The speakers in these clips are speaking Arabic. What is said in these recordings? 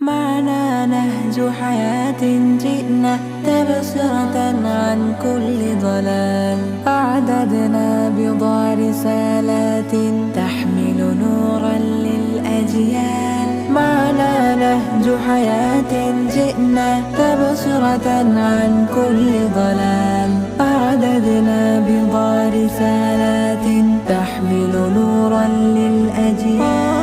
معنا نهج حياة جئنا تبصرة عن كل ضلال. أعددنا بضع رسالات تحمل نورا للأجيال. معنا نهج حياة جئنا تبصرة عن كل ضلال. أعددنا بضع رسالات تحمل نورا للأجيال.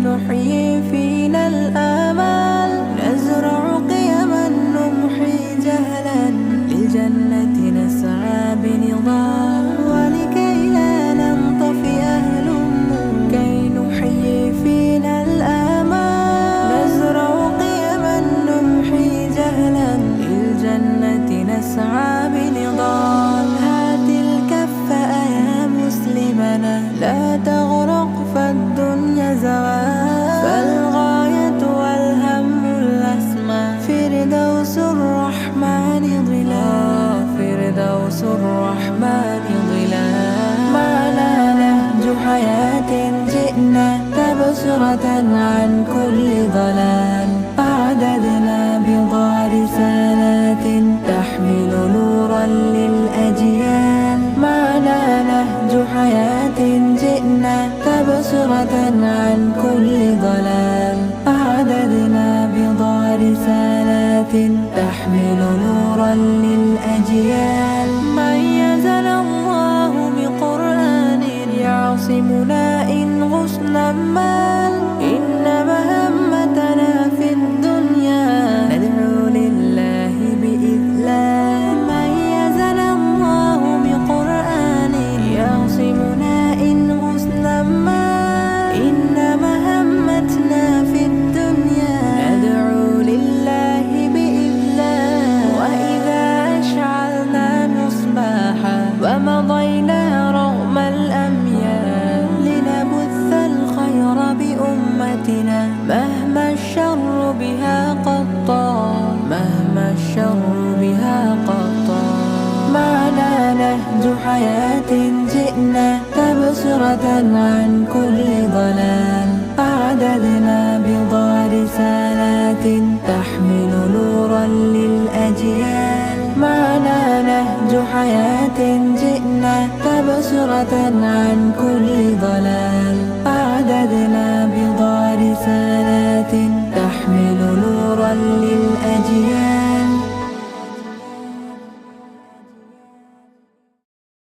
نحيي فينا الآمال، نزرع قيما نمحي جهلا، للجنة نسعى بنضال. ولكي لا ننطفئ الهموم، كي نحيي فينا الآمال، نزرع قيما نمحي جهلا، للجنة نسعى بنضال. هات الكف يا مسلمنا، لا تغرق فالدنيا زوال، فالغاية والهم الأسمى فردوس الرحمن ظلال، فردوس الرحمن ظلال. معنا نهج حياة جئنا تبصرة عن كل ضلال. أعددنا بضع رسالات تحمل نورا للأجيال. معنا نهج حياة جئنا تبصرة عن كل ضلال. أعددنا بضع رسالات تحمل نورا للأجيال. ميزنا الله بقرآن يعصمنا إن غصنا مال. إن مهمتنا في الدنيا ندعو لله بإذلال. ميزنا الله بقرآن يعصمنا إن غصنا مال. إن مهمتنا في الدنيا ندعو لله بإذلال. وإذا أشعلنا مصباحا ومضينا رغم الأميال، لنبث الخير بأمتنا مهما الشر بها قد طال، مهما الشر بها قد طال. معنا نهج حياة جئنا تبصرة عن كل ضلال. أعددنا بضع رسالات تحمل نورا للأجيال. معنا نهج حياة جئنا تبصرة عن كل ضلال. أعددنا بضع رسالات تحمل نورا للأجيال.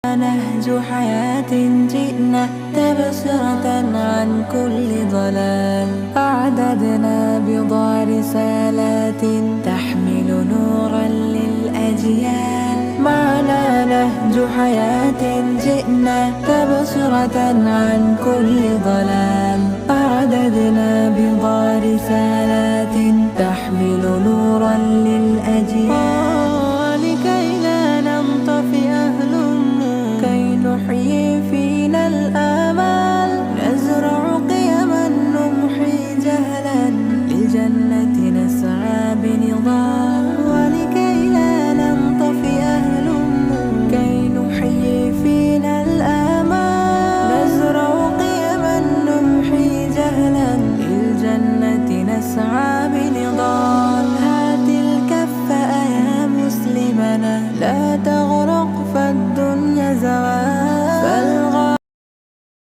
نهج حياة جئنا تبصرة عن كل ضلال. أعددنا بضع رسالات تحمل نورا للأجيال. معنا نهج حياة جئنا تبصرة عن كل ضلال. أعددنا بضع رسالات تحمل نورا للأجيال.